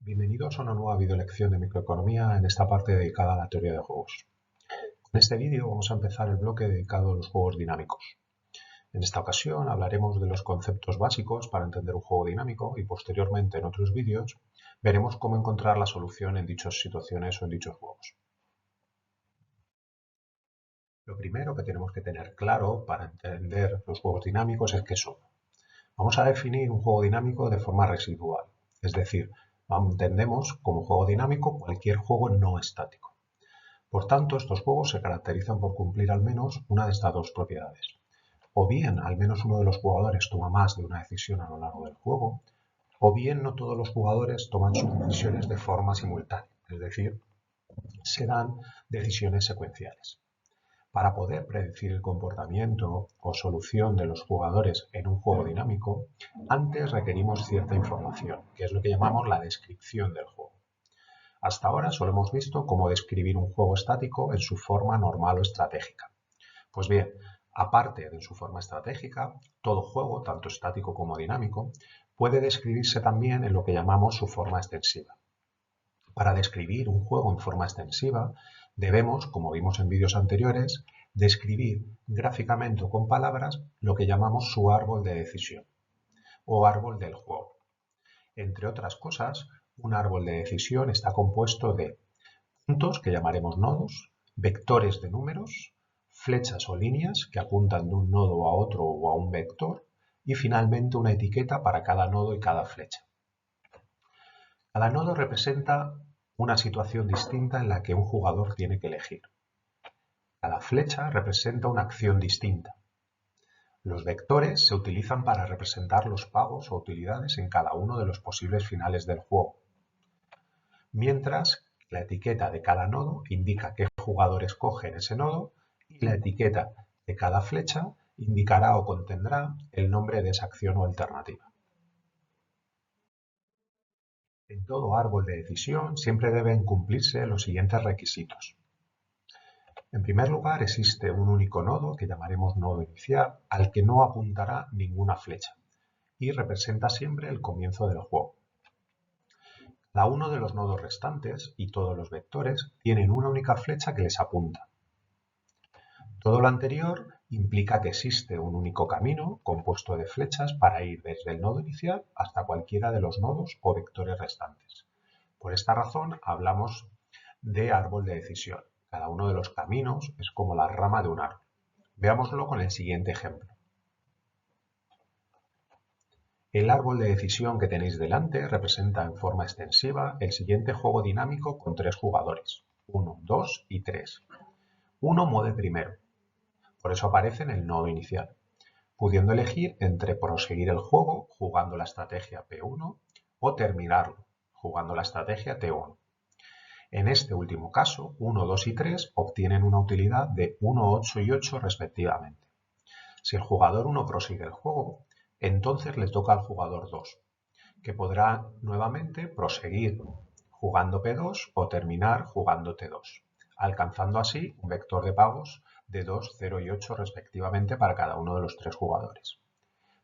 Bienvenidos a una nueva videolección de microeconomía en esta parte dedicada a la teoría de juegos. En este vídeo vamos a empezar el bloque dedicado a los juegos dinámicos. En esta ocasión hablaremos de los conceptos básicos para entender un juego dinámico y posteriormente en otros vídeos veremos cómo encontrar la solución en dichas situaciones o en dichos juegos. Lo primero que tenemos que tener claro para entender los juegos dinámicos es qué son. Vamos a definir un juego dinámico de forma residual, es decir, entendemos como juego dinámico cualquier juego no estático. Por tanto, estos juegos se caracterizan por cumplir al menos una de estas dos propiedades. O bien al menos uno de los jugadores toma más de una decisión a lo largo del juego, o bien no todos los jugadores toman sus decisiones de forma simultánea, es decir, se dan decisiones secuenciales. Para poder predecir el comportamiento o solución de los jugadores en un juego dinámico, antes requerimos cierta información, que es lo que llamamos la descripción del juego. Hasta ahora solo hemos visto cómo describir un juego estático en su forma normal o estratégica. Pues bien, aparte de su forma estratégica, todo juego, tanto estático como dinámico, puede describirse también en lo que llamamos su forma extensiva. Para describir un juego en forma extensiva, debemos, como vimos en vídeos anteriores, describir gráficamente o con palabras lo que llamamos su árbol de decisión o árbol del juego. Entre otras cosas, un árbol de decisión está compuesto de puntos que llamaremos nodos, vectores de números, flechas o líneas que apuntan de un nodo a otro o a un vector y finalmente una etiqueta para cada nodo y cada flecha. Cada nodo representa una situación distinta en la que un jugador tiene que elegir. Cada flecha representa una acción distinta. Los vectores se utilizan para representar los pagos o utilidades en cada uno de los posibles finales del juego, mientras que la etiqueta de cada nodo indica qué jugador escoge en ese nodo y la etiqueta de cada flecha indicará o contendrá el nombre de esa acción o alternativa. En todo árbol de decisión siempre deben cumplirse los siguientes requisitos. En primer lugar, existe un único nodo que llamaremos nodo inicial, al que no apuntará ninguna flecha y representa siempre el comienzo del juego. Cada uno de los nodos restantes y todos los vectores tienen una única flecha que les apunta. Todo lo anterior implica que existe un único camino compuesto de flechas para ir desde el nodo inicial hasta cualquiera de los nodos o vectores restantes. Por esta razón hablamos de árbol de decisión. Cada uno de los caminos es como la rama de un árbol. Veámoslo con el siguiente ejemplo. El árbol de decisión que tenéis delante representa en forma extensiva el siguiente juego dinámico con 3 jugadores, 1, 2 y 3. 1 mueve primero, por eso aparece en el nodo inicial, pudiendo elegir entre proseguir el juego jugando la estrategia P1 o terminarlo jugando la estrategia T1. En este último caso, 1, 2 y 3 obtienen una utilidad de 1, 8 y 8 respectivamente. Si el jugador 1 prosigue el juego, entonces le toca al jugador 2, que podrá nuevamente proseguir jugando P2 o terminar jugando T2, alcanzando así un vector de pagos de 2, 0 y 8 respectivamente para cada uno de los 3 jugadores.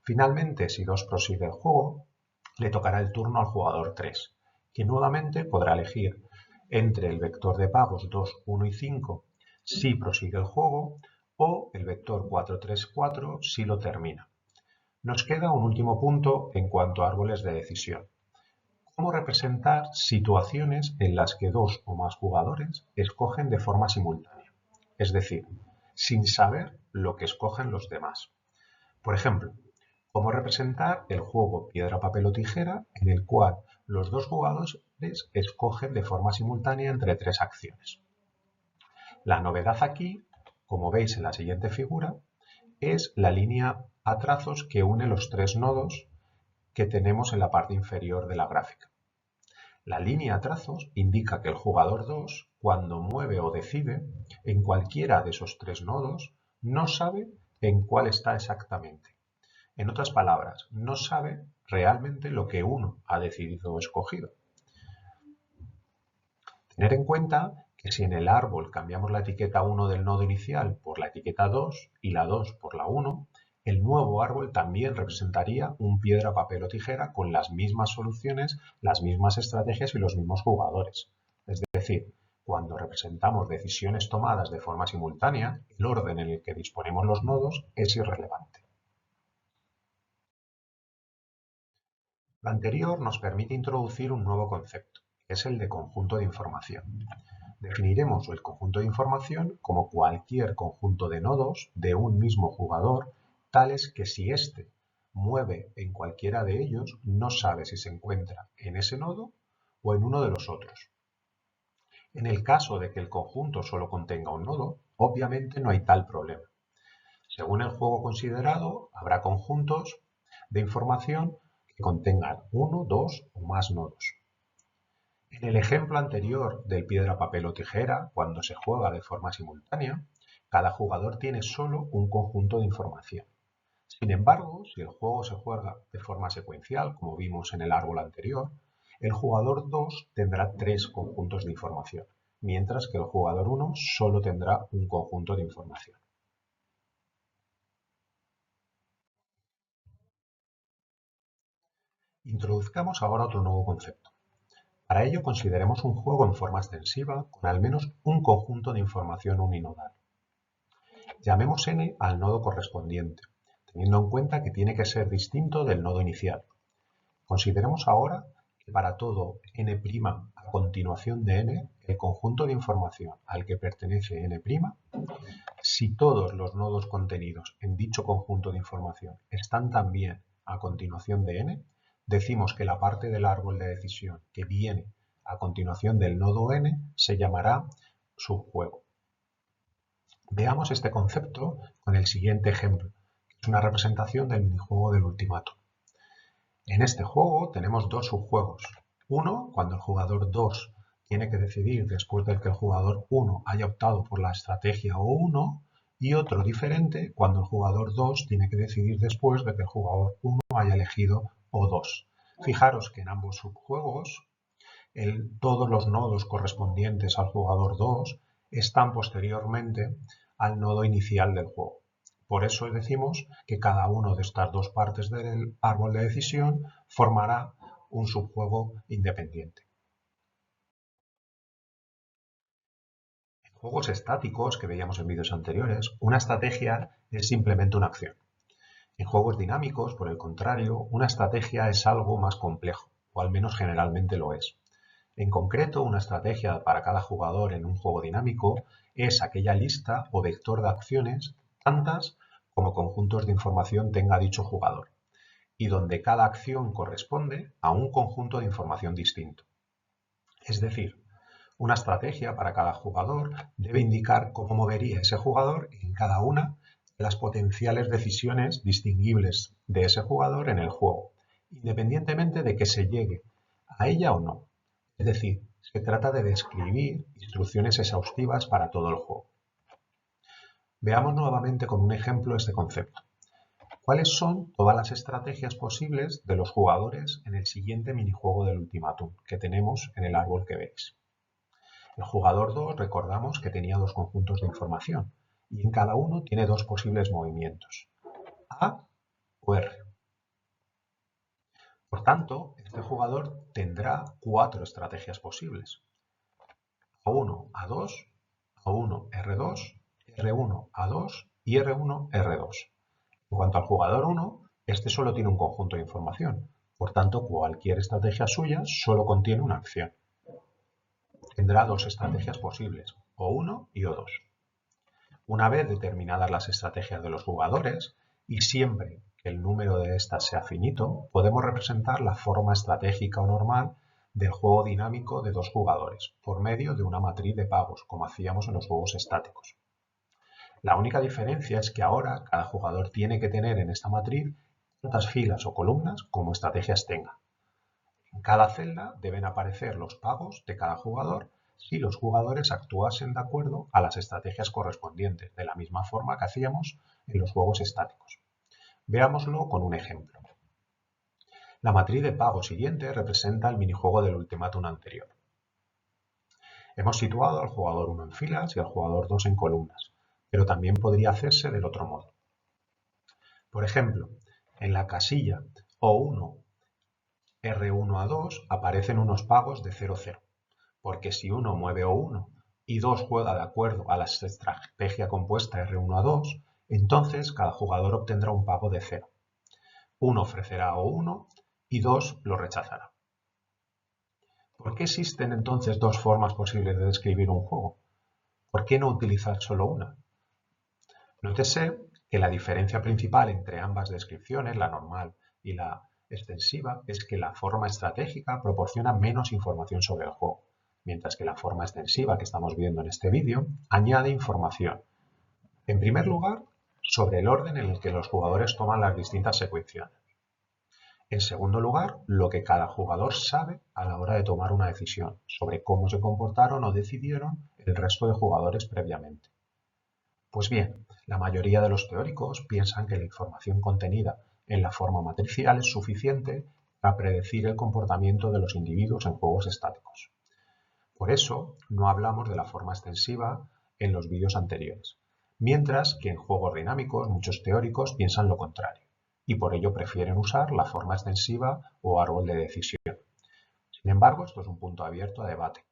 Finalmente, si 2 prosigue el juego, le tocará el turno al jugador 3, que nuevamente podrá elegir entre el vector de pagos 2, 1 y 5 si prosigue el juego o el vector 4, 3, 4 si lo termina. Nos queda un último punto en cuanto a árboles de decisión. ¿Cómo representar situaciones en las que 2 o más jugadores escogen de forma simultánea? Es decir, sin saber lo que escogen los demás. Por ejemplo, ¿cómo representar el juego piedra, papel o tijera en el cual los 2 jugadores escogen de forma simultánea entre 3 acciones? La novedad aquí, como veis en la siguiente figura, es la línea a trazos que une los 3 nodos que tenemos en la parte inferior de la gráfica. La línea a trazos indica que el jugador 2, cuando mueve o decide en cualquiera de esos 3 nodos, no sabe en cuál está exactamente. En otras palabras, no sabe realmente lo que uno ha decidido o escogido. Tener en cuenta que si en el árbol cambiamos la etiqueta 1 del nodo inicial por la etiqueta 2 y la 2 por la 1, El nuevo árbol también representaría un piedra, papel o tijera con las mismas soluciones, las mismas estrategias y los mismos jugadores. Es decir, cuando representamos decisiones tomadas de forma simultánea, el orden en el que disponemos los nodos es irrelevante. Lo anterior nos permite introducir un nuevo concepto, que es el de conjunto de información. Definiremos el conjunto de información como cualquier conjunto de nodos de un mismo jugador, tales que si éste mueve en cualquiera de ellos, no sabe si se encuentra en ese nodo o en uno de los otros. En el caso de que el conjunto solo contenga un nodo, obviamente no hay tal problema. Según el juego considerado, habrá conjuntos de información que contengan uno, dos o más nodos. En el ejemplo anterior del piedra, papel o tijera, cuando se juega de forma simultánea, cada jugador tiene solo un conjunto de información. Sin embargo, si el juego se juega de forma secuencial, como vimos en el árbol anterior, el jugador 2 tendrá 3 conjuntos de información, mientras que el jugador 1 solo tendrá un conjunto de información. Introduzcamos ahora otro nuevo concepto. Para ello consideremos un juego en forma extensiva con al menos un conjunto de información uninodal. Llamemos n al nodo correspondiente, teniendo en cuenta que tiene que ser distinto del nodo inicial. Consideremos ahora que para todo n' a continuación de n, el conjunto de información al que pertenece n', si todos los nodos contenidos en dicho conjunto de información están también a continuación de n, decimos que la parte del árbol de decisión que viene a continuación del nodo n se llamará subjuego. Veamos este concepto con el siguiente ejemplo, que es una representación del minijuego del ultimátum. En este juego tenemos dos subjuegos. Uno, cuando el jugador 2 tiene que decidir después de que el jugador 1 haya optado por la estrategia O1, y otro diferente cuando el jugador 2 tiene que decidir después de que el jugador 1 haya elegido O2. Fijaros que en ambos subjuegos todos los nodos correspondientes al jugador 2 están posteriormente al nodo inicial del juego. Por eso decimos que cada una de estas dos partes del árbol de decisión formará un subjuego independiente. En juegos estáticos que veíamos en vídeos anteriores, una estrategia es simplemente una acción. En juegos dinámicos, por el contrario, una estrategia es algo más complejo, o al menos generalmente lo es. En concreto, una estrategia para cada jugador en un juego dinámico es aquella lista o vector de acciones, tantas como conjuntos de información tenga dicho jugador, y donde cada acción corresponde a un conjunto de información distinto. Es decir, una estrategia para cada jugador debe indicar cómo movería ese jugador en cada una de las potenciales decisiones distinguibles de ese jugador en el juego, independientemente de que se llegue a ella o no. Es decir, se trata de describir instrucciones exhaustivas para todo el juego. Veamos nuevamente con un ejemplo este concepto. ¿Cuáles son todas las estrategias posibles de los jugadores en el siguiente minijuego del ultimátum que tenemos en el árbol que veis? El jugador 2 recordamos que tenía dos conjuntos de información y en cada uno tiene dos posibles movimientos, A o R. Por tanto, este jugador tendrá cuatro estrategias posibles. A1, A2, A1, R2, R1, A2 y R1, R2. En cuanto al jugador 1, este solo tiene un conjunto de información. Por tanto, cualquier estrategia suya solo contiene una acción. Tendrá dos estrategias posibles, O1 y O2. Una vez determinadas las estrategias de los jugadores, y siempre que el número de estas sea finito, podemos representar la forma estratégica o normal del juego dinámico de dos jugadores, por medio de una matriz de pagos, como hacíamos en los juegos estáticos. La única diferencia es que ahora cada jugador tiene que tener en esta matriz tantas filas o columnas como estrategias tenga. En cada celda deben aparecer los pagos de cada jugador si los jugadores actuasen de acuerdo a las estrategias correspondientes, de la misma forma que hacíamos en los juegos estáticos. Veámoslo con un ejemplo. La matriz de pago siguiente representa el minijuego del ultimátum anterior. Hemos situado al jugador 1 en filas y al jugador 2 en columnas, pero también podría hacerse del otro modo. Por ejemplo, en la casilla O1, R1 a 2 aparecen unos pagos de 0, 0, porque si uno mueve O1 y 2 juega de acuerdo a la estrategia compuesta R1 a 2, entonces cada jugador obtendrá un pago de 0. Uno ofrecerá O1 y 2 lo rechazará. ¿Por qué existen entonces dos formas posibles de describir un juego? ¿Por qué no utilizar solo una? Nótese que la diferencia principal entre ambas descripciones, la normal y la extensiva, es que la forma estratégica proporciona menos información sobre el juego, mientras que la forma extensiva que estamos viendo en este vídeo añade información. En primer lugar, sobre el orden en el que los jugadores toman las distintas secuencias. En segundo lugar, lo que cada jugador sabe a la hora de tomar una decisión sobre cómo se comportaron o decidieron el resto de jugadores previamente. Pues bien, la mayoría de los teóricos piensan que la información contenida en la forma matricial es suficiente para predecir el comportamiento de los individuos en juegos estáticos. Por eso, no hablamos de la forma extensiva en los vídeos anteriores, mientras que en juegos dinámicos muchos teóricos piensan lo contrario, y por ello prefieren usar la forma extensiva o árbol de decisión. Sin embargo, esto es un punto abierto a debate.